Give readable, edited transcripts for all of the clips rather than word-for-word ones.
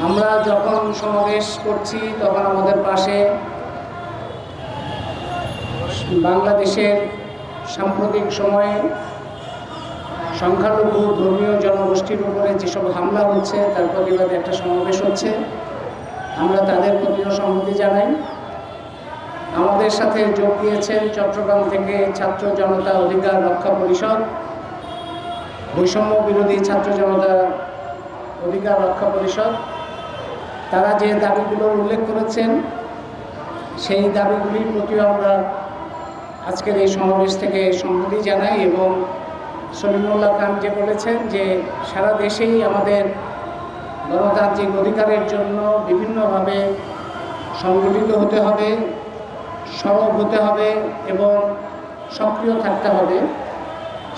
আমরা যখন সমাবেশ করছি তখন আমাদের পাশে বাংলাদেশের সাম্প্রতিক সময়ে সংখ্যালঘু ধর্মীয় জনগোষ্ঠীর উপরে যেসব হামলা হচ্ছে তার প্রতিবাদে একটা সমাবেশ হচ্ছে। আমরা তাদের প্রতিও সংহতি জানাই। আমাদের সাথে যোগ দিয়েছেন চট্টগ্রাম থেকে ছাত্র জনতা অধিকার রক্ষা পরিষদ, বৈষম্য বিরোধী ছাত্র জনতা অধিকার রক্ষা পরিষদ। তারা যে দাবিগুলো উল্লেখ করেছেন সেই দাবিগুলির প্রতিও আমরা আজকের এই সমাবেশ থেকে সংহতি জানাই। এবং সলিমুল্লাহ খান যে বলেছেন যে সারা দেশেই আমাদের গণতান্ত্রিক অধিকারের জন্য বিভিন্নভাবে সংগঠিত হতে হবে, সরব হতে হবে এবং সক্রিয় থাকতে হবে,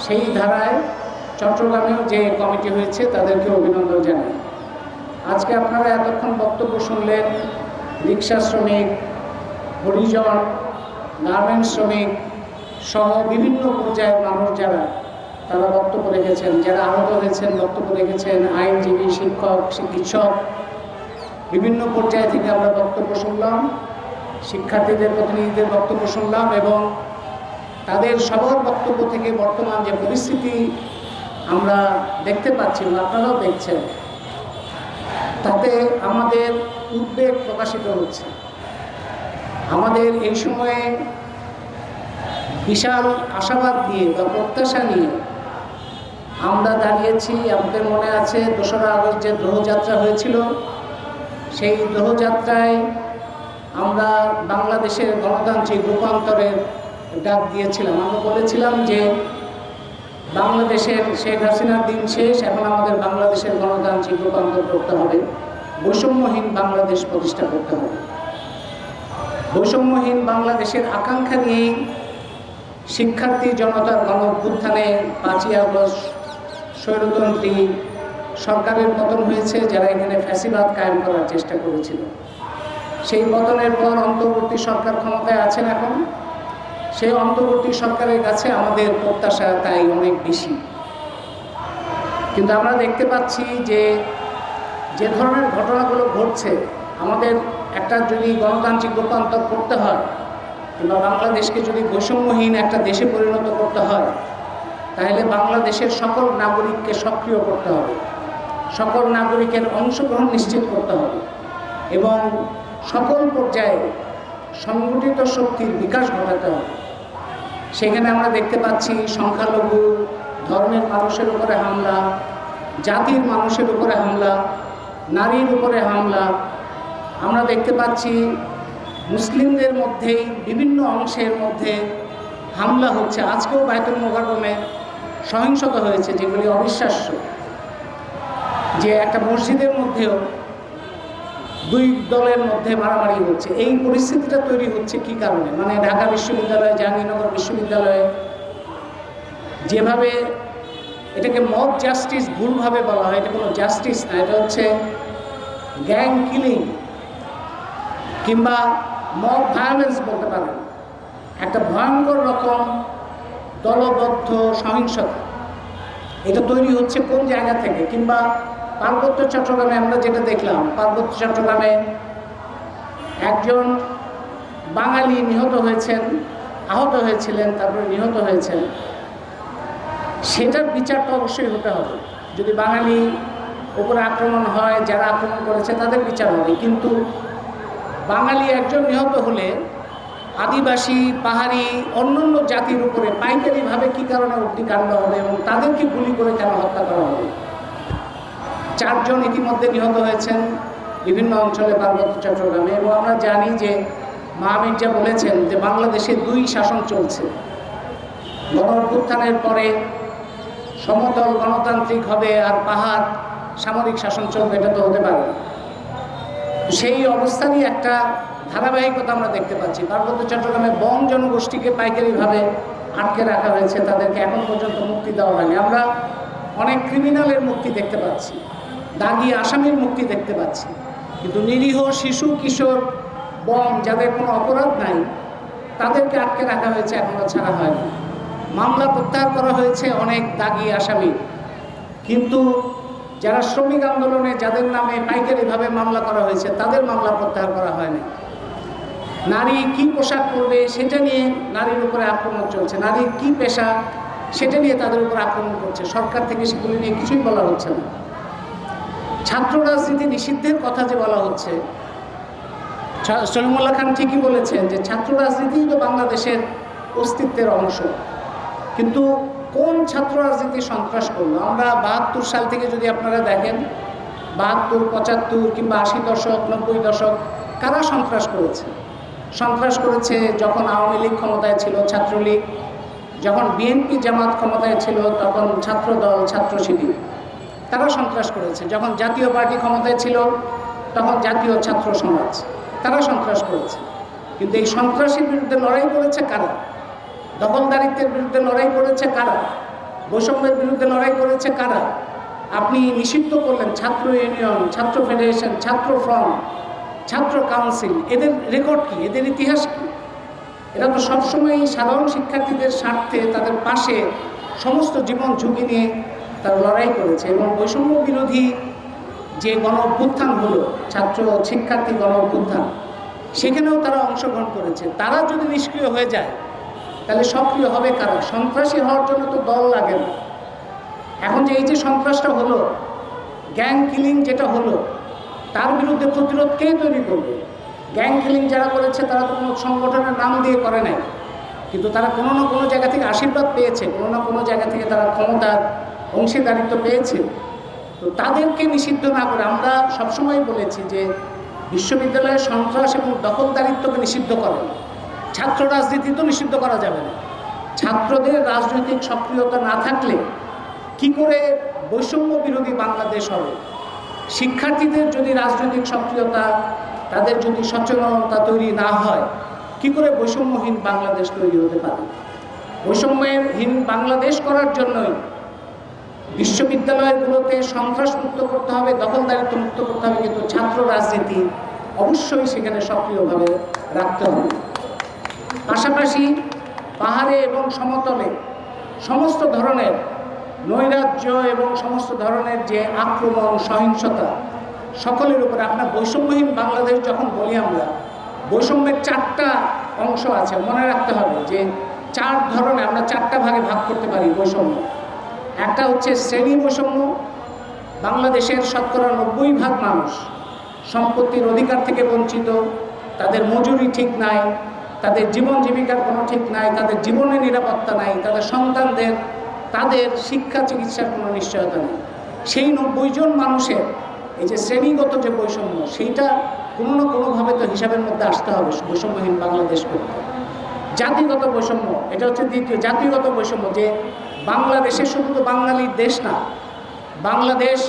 সেই ধারায় চট্টগ্রামেও যে কমিটি হয়েছে তাদেরকে অভিনন্দন জানাই। আজকে আপনারা এতক্ষণ বক্তব্য শুনলেন রিক্সা শ্রমিক, হরিজন, গার্মেন্টস শ্রমিক সহ বিভিন্ন পর্যায়ের মানুষ যারা তারা বক্তব্য রেখেছেন, যারা আহত হয়েছেন বক্তব্য রেখেছেন, আইনজীবী, শিক্ষক, চিকিৎসক, বিভিন্ন পর্যায় থেকে আমরা বক্তব্য শুনলাম, শিক্ষার্থীদের প্রতিনিধিদের বক্তব্য শুনলাম এবং তাদের সবার বক্তব্য থেকে বর্তমান যে পরিস্থিতি আমরা দেখতে পাচ্ছি, আপনারাও দেখছেন, তাতে আমাদের উদ্বেগ প্রকাশিত হচ্ছে। আমাদের এই সময়ে বিশাল আশাবাদ নিয়ে বা প্রত্যাশা নিয়ে আমরা দাঁড়িয়েছি। আমাদের মনে আছে 2রা আগস্ট যে দোহযাত্রা হয়েছিল, সেই দোহযাত্রায় আমরা বাংলাদেশের গণতান্ত্রিক রূপান্তরের ডাক দিয়েছিলাম। আমরা বলেছিলাম যে বাংলাদেশের শেখ হাসিনার দিন শেষ, এখন আমাদের বাংলাদেশের গণতান্ত্রিক রূপান্তর করতে হবে, বৈষম্যহীন বাংলাদেশ প্রতিষ্ঠা করতে হবে। বৈষম্যহীন বাংলাদেশের আকাঙ্ক্ষা নিয়েই শিক্ষার্থী জনতার গণ-অভ্যুত্থানে 5ই আগস্ট স্বৈরতন্ত্রী সরকারের পতন হয়েছে, যারা এখানে ফ্যাসিবাদ কায়েম করার চেষ্টা করেছিল। সেই পতনের পর অন্তর্বর্তী সরকার ক্ষমতায় আছেন এখন। সেই অন্তর্বর্তী সরকারের কাছে আমাদের প্রত্যাশা তাই অনেক বেশি। কিন্তু আমরা দেখতে পাচ্ছি যে যে ধরনের ঘটনাগুলো ঘটছে, আমাদের একটা যদি গণতান্ত্রিক রূপান্তর করতে হয় কিংবা বাংলাদেশকে যদি বৈষম্যহীন একটা দেশে পরিণত করতে হয়, তাহলে বাংলাদেশের সকল নাগরিককে সক্রিয় করতে হবে, সকল নাগরিকের অংশগ্রহণ নিশ্চিত করতে হবে এবং সকল পর্যায়ে সংগঠিত শক্তির বিকাশ ঘটাতে হবে। সেখানে আমরা দেখতে পাচ্ছি সংখ্যালঘু ধর্মের মানুষের উপরে হামলা, জাতির মানুষের উপরে হামলা, নারীর উপরে হামলা। আমরা দেখতে পাচ্ছি মুসলিমদের মধ্যেই বিভিন্ন অংশের মধ্যে হামলা হচ্ছে। আজকেও বায়তুল মোকাররমে সহিংসতা হয়েছে, যেগুলি অবিশ্বাস্য। যে একটা মসজিদের মধ্যেও 2 দলের মধ্যে মারামারি হচ্ছে। এই পরিস্থিতিটা তৈরি হচ্ছে কি কারণে? মানে ঢাকা বিশ্ববিদ্যালয়, জাহাঙ্গীরনগর বিশ্ববিদ্যালয়ে যেভাবে এটাকে মব জাস্টিস ভুলভাবে বলা হয়, এটা কোনো জাস্টিস না, এটা হচ্ছে গ্যাং কিলিং কিংবা মব ভায়োলেন্স বলতে পারেন। একটা ভয়ঙ্কর রকম দলবদ্ধ সহিংসতা। এটা তৈরি হচ্ছে কোন জায়গা থেকে? কিংবা পার্বত্য চট্টগ্রামে আমরা যেটা দেখলাম, পার্বত্য চট্টগ্রামে একজন বাঙালি নিহত হয়েছেন, আহত হয়েছিলেন, তারপরে নিহত হয়েছেন। সেটার বিচারটা অবশ্যই হতে হবে। যদি বাঙালি উপরে আক্রমণ হয়, যারা আক্রমণ করেছে তাদের বিচার হবে। কিন্তু বাঙালি একজন নিহত হলে আদিবাসী, পাহাড়ি, অন্যান্য জাতির উপরে পাইকারিভাবে কী কারণে অগ্নিকাণ্ড হবে এবং তাদেরকে গুলি করে কেন হত্যা করা হবে? 4 জন ইতিমধ্যে নিহত হয়েছেন বিভিন্ন অঞ্চলে পার্বত্য চট্টগ্রামে। এবং আমরা জানি যে মহামির্জা বলেছেন যে বাংলাদেশে 2 শাসন চলছে। গণ-অভ্যুত্থানের পরে সমতল গণতান্ত্রিক হবে আর পাহাড় সামরিক শাসন চলবে, এটা তো হতে পারে না। সেই অবস্থারই একটা ধারাবাহিকতা আমরা দেখতে পাচ্ছি। পার্বত্য চট্টগ্রামে বন জনগোষ্ঠীকে পাইকারিভাবে আটকে রাখা হয়েছে, তাদেরকে এখন পর্যন্ত মুক্তি দেওয়া হয়নি। আমরা অনেক ক্রিমিনালের মুক্তি দেখতে পাচ্ছি, দাগি আসামির মুক্তি দেখতে পাচ্ছি, কিন্তু নিরীহ শিশু, কিশোর, বন, যাদের কোনো অপরাধ নাই, তাদেরকে আটকে রাখা হয়েছে, এখনও ছাড়া হয়নি। মামলা প্রত্যাহার করা হয়েছে অনেক দাগি আসামি, কিন্তু যারা শ্রমিক আন্দোলনে যাদের নামে পাইকারিভাবে মামলা করা হয়েছে তাদের মামলা প্রত্যাহার করা হয়নি। নারী কি পোশাক পরবে সেটা নিয়ে নারীর উপরে আক্রমণ চলছে, নারীর কি পেশা সেটা নিয়ে তাদের উপর আক্রমণ করছে, সরকার থেকে সেগুলি নিয়ে কিছুই বলা হচ্ছে না। ছাত্র রাজনীতি নিষিদ্ধের কথা যে বলা হচ্ছে, সলিমুল্লাহ খান ঠিকই বলেছেন যে ছাত্র রাজনীতি তো বাংলাদেশের অস্তিত্বের অংশ, কিন্তু কোন ছাত্র রাজনীতি সন্ত্রাস করলো? আমরা ৭২ সাল থেকে যদি আপনারা দেখেন, ৭২, ৭৫ কিংবা ৮০ দশক, ৯০ দশক, কারা সন্ত্রাস করেছে? সন্ত্রাস করেছে যখন আওয়ামী লীগ ক্ষমতায় ছিল, ছাত্রলীগ, যখন বিএনপি জামাত ক্ষমতায় ছিল তখন ছাত্রদল, ছাত্র শিবির, তারা সন্ত্রাস করেছে। যখন জাতীয় পার্টি ক্ষমতায় ছিল তখন জাতীয় ছাত্র সমাজ, তারা সন্ত্রাস করেছে। কিন্তু এই সন্ত্রাসীর বিরুদ্ধে লড়াই করেছে কারা? দখলদারিত্বের বিরুদ্ধে লড়াই করেছে কারা? বৈষম্যের বিরুদ্ধে লড়াই করেছে কারা? আপনি নিষিদ্ধ করলেন ছাত্র ইউনিয়ন, ছাত্র ফেডারেশন, ছাত্র ফ্রন্ট, ছাত্র কাউন্সিল, এদের রেকর্ড কি? এদের ইতিহাস কি? এরা তো সবসময়ই সাধারণ শিক্ষার্থীদের স্বার্থে তাদের পাশে সমস্ত জীবন ঝুঁকি নিয়ে তারা লড়াই করেছে। এবং বৈষম্য বিরোধী যে গণ অভ্যুত্থান হলো, ছাত্র শিক্ষার্থী গণ অভ্যুত্থান, সেখানেও তারা অংশগ্রহণ করেছে। তারা যদি নিষ্ক্রিয় হয়ে যায় তাহলে সক্রিয় হবে কারা? সন্ত্রাসী হওয়ার জন্য তো দল লাগে না। এখন যে এই যে সন্ত্রাসটা হলো, গ্যাং কিলিং যেটা হলো, তার বিরুদ্ধে প্রতিরোধ কে তৈরি করবে? গ্যাং কিলিং যারা করেছে তারা তো কোনো সংগঠনের নাম দিয়ে করে নাই, কিন্তু তারা কোনো না কোনো জায়গা থেকে আশীর্বাদ পেয়েছে, কোনো না কোনো জায়গা থেকে তারা ক্ষমতার অংশীদারিত্ব পেয়েছে। তো তাদেরকে নিষিদ্ধ না করে আমরা সবসময় বলেছি যে বিশ্ববিদ্যালয়ের সন্ত্রাস এবং দখলদারিত্বকে নিষিদ্ধ করেন, ছাত্র রাজনীতি তো নিষিদ্ধ করা যাবে না। ছাত্রদের রাজনৈতিক সক্রিয়তা না থাকলে কি করে বৈষম্য বিরোধী বাংলাদেশ হবে? শিক্ষার্থীদের যদি রাজনৈতিক সক্রিয়তা, তাদের যদি সচেতনতা তৈরি না হয়, কি করে বৈষম্যহীন বাংলাদেশ তৈরি হতে পারে? বৈষম্যহীন বাংলাদেশ করার জন্যই বিশ্ববিদ্যালয়গুলোতে সন্ত্রাস মুক্ত করতে হবে, দখলদারিত্ব মুক্ত করতে হবে, কিন্তু ছাত্র রাজনীতি অবশ্যই সেখানে সক্রিয়ভাবে রাখতে হবে। পাশাপাশি পাহাড়ে এবং সমতলে সমস্ত ধরনের নৈরাজ্য এবং সমস্ত ধরনের যে আক্রমণ, সহিংসতা, সকলের উপরে আপনার বৈষম্যহীন বাংলাদেশ যখন বলি আমরা, বৈষম্যের 4টা অংশ আছে, মনে রাখতে হবে যে 4 ধরনের, আমরা 4টা ভাগে ভাগ করতে পারি বৈষম্য। একটা হচ্ছে শ্রেণী বৈষম্য। বাংলাদেশের শতকরা 90% মানুষ সম্পত্তির অধিকার থেকে বঞ্চিত, তাদের মজুরি ঠিক নাই, তাদের জীবন জীবিকার কোনো ঠিক নাই, তাদের জীবনের নিরাপত্তা নাই, তাদের সন্তানদের তাদের শিক্ষা চিকিৎসার কোনো নিশ্চয়তা নেই। সেই 90 জন মানুষের এই যে শ্রেণীগত যে বৈষম্য, সেইটা কোনো না কোনোভাবে তো হিসাবের মধ্যে আসতে হবে বৈষম্যহীন বাংলাদেশ করতে। জাতিগত বৈষম্য, এটা হচ্ছে দ্বিতীয়। জাতিগত বৈষম্য, যে বাংলাদেশে শুধু তো বাঙালির দেশ না, বাংলাদেশ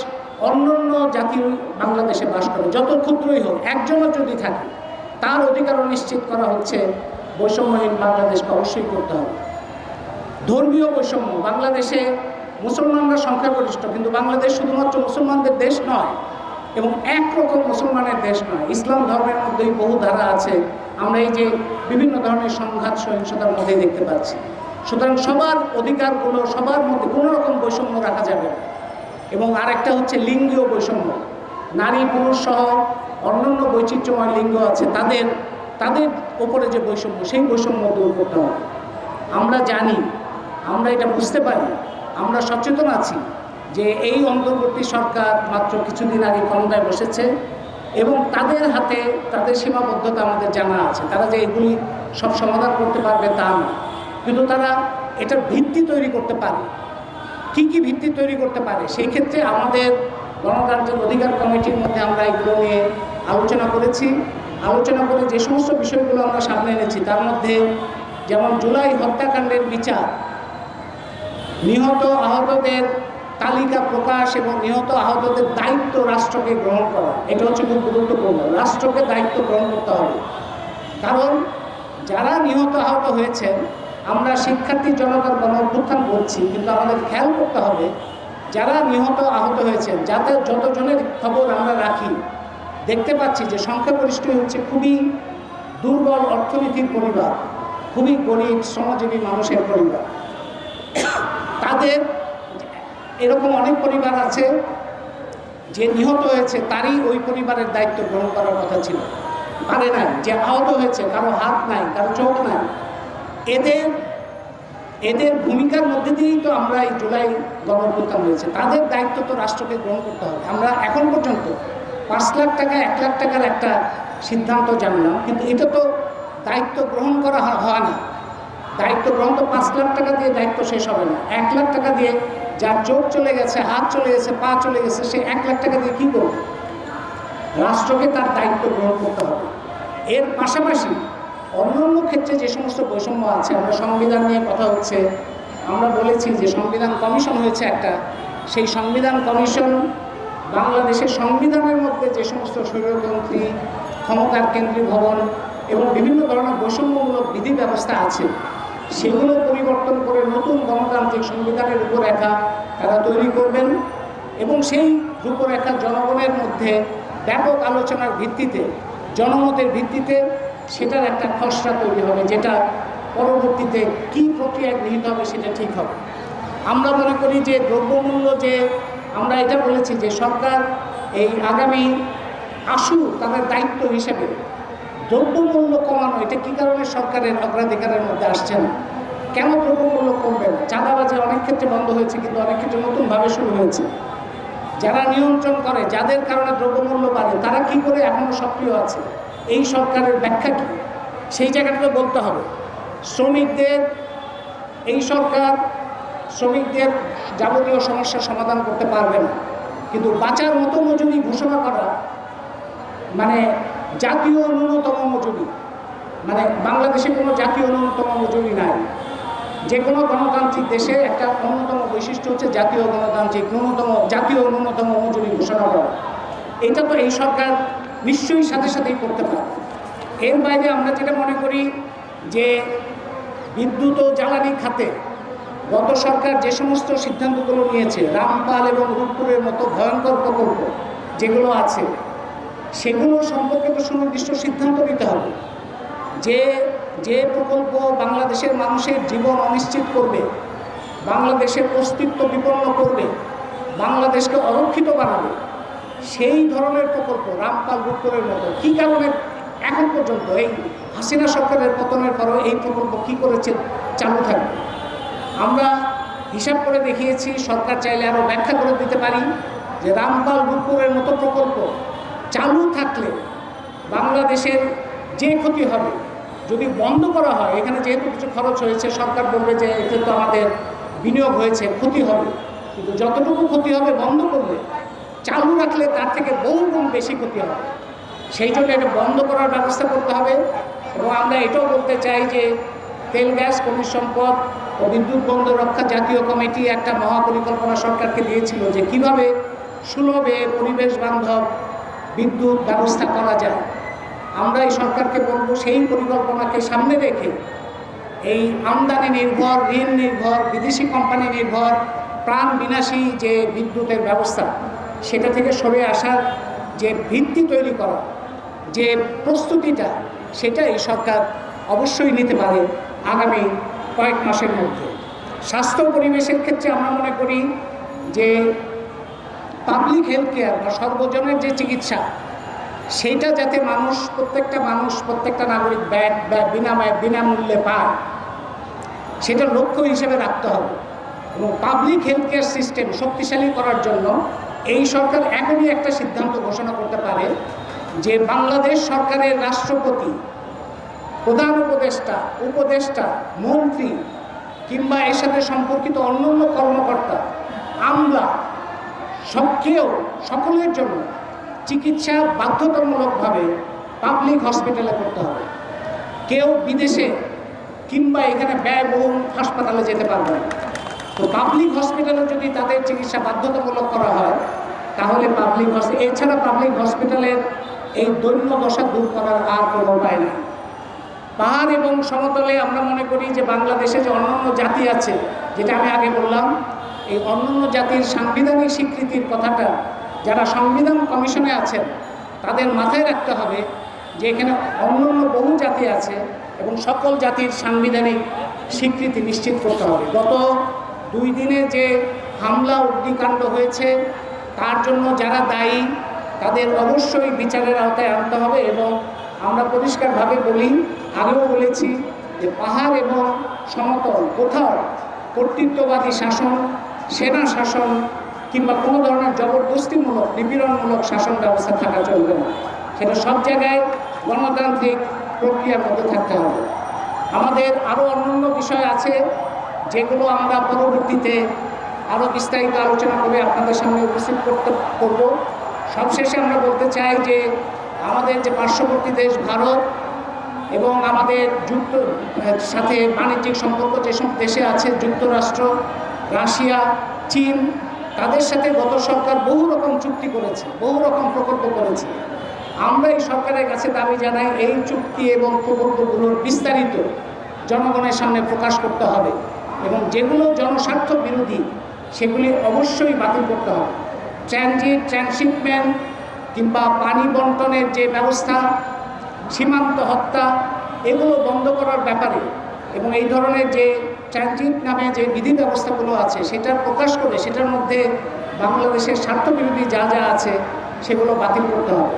অন্যান্য জাতি বাংলাদেশে বাস করে, যত ক্ষুদ্রই হোক, একজনও যদি থাকে তার অধিকারও নিশ্চিত করা হচ্ছে বৈষম্যহীন বাংলাদেশকে অবশ্যই করতে হবে। ধর্মীয় বৈষম্য, বাংলাদেশে মুসলমানরা সংখ্যাগরিষ্ঠ, কিন্তু বাংলাদেশ শুধুমাত্র মুসলমানদের দেশ নয় এবং একরকম মুসলমানের দেশ নয়। ইসলাম ধর্মের মধ্যেই বহু ধারা আছে, আমরা এই যে বিভিন্ন ধরনের সংঘাত সহিংসতার মধ্যেই দেখতে পাচ্ছি। সুতরাং সবার অধিকারগুলো, সবার মধ্যে কোনো রকম বৈষম্য রাখা যাবে না। এবং আরেকটা হচ্ছে লিঙ্গীয় বৈষম্য, নারী পুরুষ সহ অন্যান্য বৈচিত্র্যময় লিঙ্গ আছে, তাদের ওপরে যে বৈষম্য, সেই বৈষম্য দূর করতে হবে। আমরা জানি, আমরা এটা বুঝতে পারি, আমরা সচেতন আছি যে এই অন্তর্বর্তী সরকার মাত্র কিছুদিন আগে ক্ষমতায় বসেছে এবং তাদের হাতে তাদের সীমাবদ্ধতা আমাদের জানা আছে। তারা যে এগুলি সব সমাধান করতে পারবে তা না, কিন্তু তারা এটার ভিত্তি তৈরি করতে পারে। কী কী ভিত্তি তৈরি করতে পারে? সেই ক্ষেত্রে আমাদের গণতান্ত্রিক অধিকার কমিটির মধ্যে আমরা এগুলো নিয়ে আলোচনা করেছি। আলোচনা করে যে সমস্ত বিষয়গুলো আমরা সামনে এনেছি, তার মধ্যে যেমন জুলাই হত্যাকাণ্ডের বিচার, নিহত আহতদের তালিকা প্রকাশ এবং নিহত আহতদের দায়িত্ব রাষ্ট্রকে গ্রহণ করা, এটা হচ্ছে খুব গুরুত্বপূর্ণ। রাষ্ট্রকে দায়িত্ব গ্রহণ করতে হবে, কারণ যারা নিহত আহত হয়েছেন, আমরা শিক্ষার্থী জনতার গণ অভ্যুত্থান বলছি, কিন্তু আমাদের খেয়াল করতে হবে যারা নিহত আহত হয়েছেন, যাতে যতজনের খবর আমরা রাখি, দেখতে পাচ্ছি যে সংখ্যাগরিষ্ঠ হচ্ছে খুবই দুর্বল অর্থনীতির পরিবার, খুবই গরিব শ্রমজীবী মানুষের পরিবার। তাদের এরকম অনেক পরিবার আছে যে নিহত হয়েছে তারই ওই পরিবারের দায়িত্ব গ্রহণ করার কথা ছিল, পারে নাই। যে আহত হয়েছে, কারো হাত নাই, কারো চোখ নাই, এদের ভূমিকার মধ্যে দিয়েই তো আমরা এই জুলাই গণঅভ্যুত্থান হয়েছে। তাদের দায়িত্ব তো রাষ্ট্রকে গ্রহণ করতে হবে। আমরা এখন পর্যন্ত 5 লাখ টাকা 1 লাখ টাকার একটা সিদ্ধান্ত জানলাম, কিন্তু এটা তো দায়িত্ব গ্রহণ করা হয় না। দায়িত্ব গ্রহণ তো 5 লাখ টাকা দিয়ে দায়িত্ব শেষ হবে না। 1 লাখ টাকা দিয়ে যার চোখ চলে গেছে, হাত চলে গেছে, পা চলে গেছে, সে 1 লাখ টাকা দিয়ে কী করবে? রাষ্ট্রকে তার দায়িত্ব গ্রহণ করতে হবে। এর পাশাপাশি অন্যান্য ক্ষেত্রে যে সমস্ত বৈষম্য আছে, আমরা সংবিধান নিয়ে কথা হচ্ছে, আমরা বলেছি যে সংবিধান কমিশন হয়েছে একটা, সেই সংবিধান কমিশন বাংলাদেশের সংবিধানের মধ্যে যে সমস্ত স্বৈরতন্ত্রী ক্ষমতার কেন্দ্রীভবন এবং বিভিন্ন ধরনের বৈষম্যমূলক বিধি ব্যবস্থা আছে, সেগুলো পরিবর্তন করে নতুন গণতান্ত্রিক সংবিধানের রূপরেখা তারা তৈরি করবেন এবং সেই রূপরেখা জনগণের মধ্যে ব্যাপক আলোচনার ভিত্তিতে, জনমতের ভিত্তিতে সেটার একটা খসড়া তৈরি হবে, যেটা পরবর্তীতে কী প্রক্রিয়ায় গৃহীত হবে সেটা ঠিক হবে। আমরা মনে করি যে দ্রব্যমূল্য, যে আমরা এটা বলেছি যে সরকার এই আগামী তাদের দায়িত্ব হিসেবে দ্রব্যমূল্য কমানো, এটা কী কারণে সরকারের অগ্রাধিকারের মধ্যে আসছে না? কেন দ্রব্যমূল্য কমবে না? চাঁদাবাজি অনেক ক্ষেত্রে বন্ধ হয়েছে, কিন্তু অনেক ক্ষেত্রে নতুনভাবে শুরু হয়েছে। যারা নিয়ন্ত্রণ করে, যাদের কারণে দ্রব্যমূল্য বাড়ে, তারা কি করে এখনও সক্রিয় আছে? এই সরকারের ব্যাখ্যা কী? সেই জায়গাটা বলতে হবে। শ্রমিকদের, এই সরকার শ্রমিকদের যাবতীয় সমস্যার সমাধান করতে পারবে না, কিন্তু বাঁচার মতো মজুরি ঘোষণা করা, মানে জাতীয় ন্যূনতম মজুরি, মানে বাংলাদেশে কোনো জাতীয় ন্যূনতম মজুরি নাই। যে কোনো গণতান্ত্রিক দেশে একটা অন্যতম বৈশিষ্ট্য হচ্ছে জাতীয় ন্যূনতম মজুরি ঘোষণা করা। এটা তো এই সরকার নিশ্চয়ই সাথে সাথেই করতে পারে। এর বাইরে আমরা যেটা মনে করি যে বিদ্যুৎ ও জ্বালানি খাতে গত সরকার যে সমস্ত সিদ্ধান্তগুলো নিয়েছে, রামপাল এবং রূপপুরের মতো ভয়ঙ্কর প্রকল্প যেগুলো আছে, সেগুলো সম্পর্কে তো সুনির্দিষ্ট সিদ্ধান্ত নিতে হবে। যে প্রকল্প বাংলাদেশের মানুষের জীবন অনিশ্চিত করবে, বাংলাদেশের অস্তিত্ব বিপন্ন করবে, বাংলাদেশকে অরক্ষিত বানাবে, সেই ধরনের প্রকল্প রামপাল রূপপুরের মতো কী কারণে এখন পর্যন্ত এই হাসিনা সরকারের পতনের পরও এই প্রকল্প কী করেছে চালু থাকবে? আমরা হিসাব করে দেখিয়েছি, সরকার চাইলে আরও ব্যাখ্যা করে দিতে পারি যে রামপাল রূপপুরের মতো প্রকল্প চালু থাকলে বাংলাদেশের যে ক্ষতি হবে, যদি বন্ধ করা হয়, এখানে যেহেতু কিছু খরচ হয়েছে, সরকার বলবে যে এতে তো আমাদের বিনিয়োগ হয়েছে, ক্ষতি হবে, কিন্তু যতটুকু ক্ষতি হবে বন্ধ করলে, চালু রাখলে তার থেকে বহুগুণ বেশি ক্ষতি হবে। সেই জন্য এটা বন্ধ করার ব্যবস্থা করতে হবে। এবং আমরা এটাও বলতে চাই যে তেল গ্যাস খনিজ সম্পদ ও বিদ্যুৎ বন্দর রক্ষা জাতীয় কমিটি একটা মহাপরিকল্পনা সরকারকে দিয়েছিল যে কিভাবে সুলভে পরিবেশ বান্ধব বিদ্যুৎ ব্যবস্থা করা যায়। আমরা এই সরকারকে বলব সেই পরিকল্পনাকে সামনে রেখে এই আমদানি নির্ভর, ঋণ নির্ভর, বিদেশি কোম্পানি নির্ভর প্রাণ বিনাশী যে বিদ্যুতের ব্যবস্থা, সেটা থেকে সরে আসার যে ভিত্তি তৈরি করা, যে প্রস্তুতিটা, সেটা এই সরকার অবশ্যই নিতে পারে আগামী কয়েক মাসের মধ্যে। স্বাস্থ্য পরিবেশের ক্ষেত্রে আমরা মনে করি যে পাবলিক হেলথ কেয়ার বা সর্বজনের যে চিকিৎসা, সেইটা যাতে প্রত্যেকটা নাগরিক বিনামূল্যে পায়, সেটা লক্ষ্য হিসেবে রাখতে হবে। এবং পাবলিক হেলথ কেয়ার সিস্টেম শক্তিশালী করার জন্য এই সরকার এখনই একটা সিদ্ধান্ত ঘোষণা করতে পারে যে বাংলাদেশ সরকারের রাষ্ট্রপতি, প্রধান উপদেষ্টা, মন্ত্রী কিংবা এর সাথে সম্পর্কিত অন্যান্য কর্মকর্তা, আমলা সকলের জন্য চিকিৎসা বাধ্যতামূলকভাবে পাবলিক হসপিটালে করতে হবে। কেউ বিদেশে কিংবা এখানে ব্যয়বহুল হাসপাতালে যেতে পারবে না। তো পাবলিক হসপিটালে যদি তাদের চিকিৎসা বাধ্যতামূলক করা হয়, তাহলে এছাড়া পাবলিক হসপিটালের এই দৈন্য দশা দূর করার আর কোনো উপায় নেই। পাহাড় এবং সমতলে আমরা মনে করি যে বাংলাদেশে যে অন্যান্য জাতি আছে, যেটা আমি আগে বললাম, এই অন্যান্য জাতির সাংবিধানিক স্বীকৃতির কথাটা যারা সংবিধান কমিশনে আছেন তাদের মাথায় রাখতে হবে যে এখানে অন্যান্য বহু জাতি আছে এবং সকল জাতির সাংবিধানিক স্বীকৃতি নিশ্চিত করতে হবে। গত 2 দিনে যে হামলা অগ্নিকাণ্ড হয়েছে, তার জন্য যারা দায়ী তাদের অবশ্যই বিচারের আওতায় আনতে হবে। এবং আমরা পরিষ্কারভাবে বলি, আগেও বলেছি যে পাহাড় এবং সমতল কোথাও কর্তৃত্ববাদী শাসন, সেনা শাসন কিংবা কোনো ধরনের জবরদস্তিমূলক নিপীড়নমূলক শাসন ব্যবস্থা থাকা চলবে না। সেটা সব জায়গায় গণতান্ত্রিক প্রক্রিয়ার মধ্যে থাকতে হবে। আমাদের আরও অন্যান্য বিষয় আছে যেগুলো আমরা পরবর্তীতে আরও বিস্তারিত আলোচনা করে আপনাদের সামনে উপস্থিত করব। সবশেষে আমরা বলতে চাই যে আমাদের যে পার্শ্ববর্তী দেশ ভারত এবং আমাদের সাথে বাণিজ্যিক সম্পর্ক যেসব দেশে আছে, যুক্তরাষ্ট্র, রাশিয়া, চীন, তাদের সাথে গত সরকার বহু রকম চুক্তি করেছে, বহু রকম প্রকল্প করেছে। আমরা এই সরকারের কাছে দাবি জানাই এই চুক্তি এবং প্রকল্পগুলোর বিস্তারিত জনগণের সামনে প্রকাশ করতে হবে এবং যেগুলো জনস্বার্থ বিরোধী সেগুলি অবশ্যই বাতিল করতে হবে। ট্রান্সশিপমেন্ট কিংবা পানি বন্টনের যে ব্যবস্থা, সীমান্ত হত্যা, এগুলো বন্ধ করার ব্যাপারে এবং এই ধরনের যে ট্রানজিট নামে যে বিধি ব্যবস্থাগুলো আছে সেটা প্রকাশ করে সেটার মধ্যে বাংলাদেশের স্বার্থবিরোধী যা যা আছে সেগুলো বাতিল করতে হবে।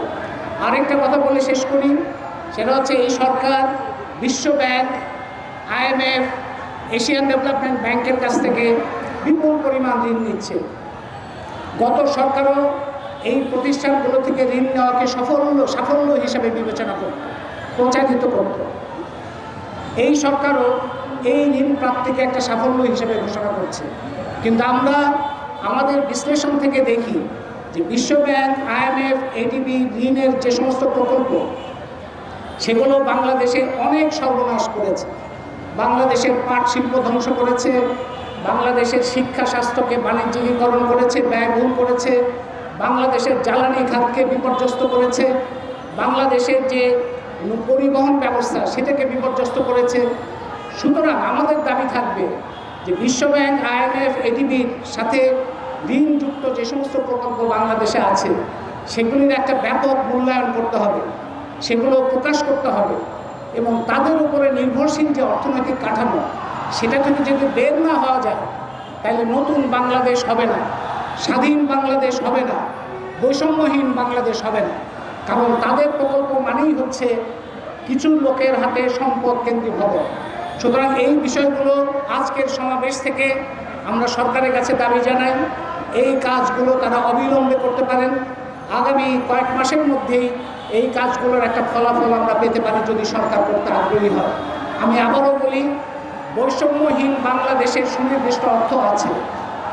আরেকটা কথা বলে শেষ করি, সেটা হচ্ছে এই সরকার বিশ্ব ব্যাংক, IMF, এশিয়ান ডেভেলপমেন্ট ব্যাংকের কাছ থেকে বিপুল পরিমাণ ঋণ নিচ্ছে। গত সরকারও এই প্রতিষ্ঠানগুলো থেকে ঋণ নেওয়াকে সাফল্য হিসেবে বিবেচনা করত, প্রচারিত করত। এই সরকারও এই ঋণ প্রাপ্তিকে একটা সাফল্য হিসেবে ঘোষণা করছে। কিন্তু আমরা আমাদের বিশ্লেষণ থেকে দেখি যে বিশ্বব্যাংক, IMF, ADB ঋণের যে সমস্ত প্রকল্প সেগুলো বাংলাদেশে অনেক সর্বনাশ করেছে। বাংলাদেশের পাট শিল্প ধ্বংস করেছে, বাংলাদেশের শিক্ষা স্বাস্থ্যকে বাণিজ্যিকীকরণ করেছে, ব্যয়বহুল করেছে, বাংলাদেশের জ্বালানি খাতকে বিপর্যস্ত করেছে, বাংলাদেশের যে পরিবহন ব্যবস্থা সেটাকে বিপর্যস্ত করেছে। সুতরাং আমাদের দাবি থাকবে যে বিশ্বব্যাংক, IMF, ADBর সাথে ঋণযুক্ত যে সমস্ত প্রকল্প বাংলাদেশে আছে সেগুলির একটা ব্যাপক মূল্যায়ন করতে হবে, সেগুলো প্রকাশ করতে হবে এবং তাদের উপরে নির্ভরশীল যে অর্থনৈতিক কাঠামো সেটা থেকে যদি বের না হওয়া যায় তাহলে নতুন বাংলাদেশ হবে না, স্বাধীন বাংলাদেশ হবে না, বৈষম্যহীন বাংলাদেশ হবে না। কারণ তাদের প্রকল্প মানেই হচ্ছে কিছু লোকের হাতে সম্পদ কেন্দ্রিক হবে। সুতরাং এই বিষয়গুলো আজকের সমাবেশ থেকে আমরা সরকারের কাছে দাবি জানাই এই কাজগুলো তারা অবিলম্বে করতে পারেন। আগামী কয়েক মাসের মধ্যেই এই কাজগুলোর একটা ফলাফল আমরা পেতে পারি যদি সরকার করতে আগ্রহী হয়। আমি আবারও বলি, বৈষম্যহীন বাংলাদেশের সুনির্দিষ্ট অর্থ আছে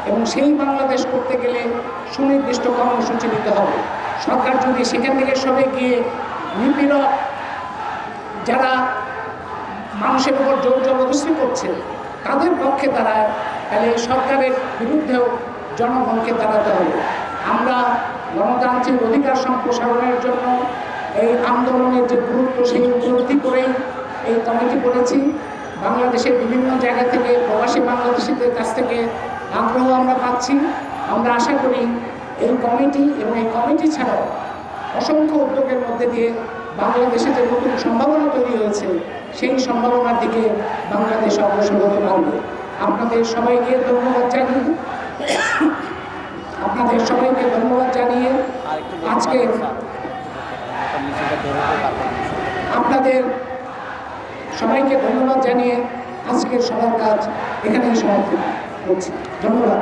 এবং সেই বাংলাদেশ করতে গেলে সুনির্দিষ্ট কর্মসূচি নিতে হবে। সরকার যদি সেখান থেকে সরে গিয়ে নিপীড়ক যারা মানুষের উপর জোর জবরদস্তি করছে তাদের পক্ষে দাঁড়ায়, তাহলে সরকারের বিরুদ্ধেও জনগণকে দাঁড়াতে হবে। আমরা গণতান্ত্রিক অধিকার সম্প্রসারণের জন্য এই আন্দোলনের যে গুরুত্ব সেই উপলব্ধি করেই এই কমিটি করেছি। বাংলাদেশের বিভিন্ন জায়গা থেকে প্রবাসী বাংলাদেশিদের কাছ থেকে আগ্রহ আমরা পাচ্ছি। আমরা আশা করি এই কমিটি এবং এই কমিটি ছাড়াও অসংখ্য উদ্যোগের মধ্যে দিয়ে বাংলাদেশে যে নতুন সম্ভাবনা তৈরি হয়েছে সেই সম্ভাবনার দিকে বাংলাদেশ অগ্রসর হতে পারবে। আপনাদের সবাইকে ধন্যবাদ জানিয়ে আজকে আজকের সবার কাজ এখানেই সমাপ্ত করছি। ধন্যবাদ।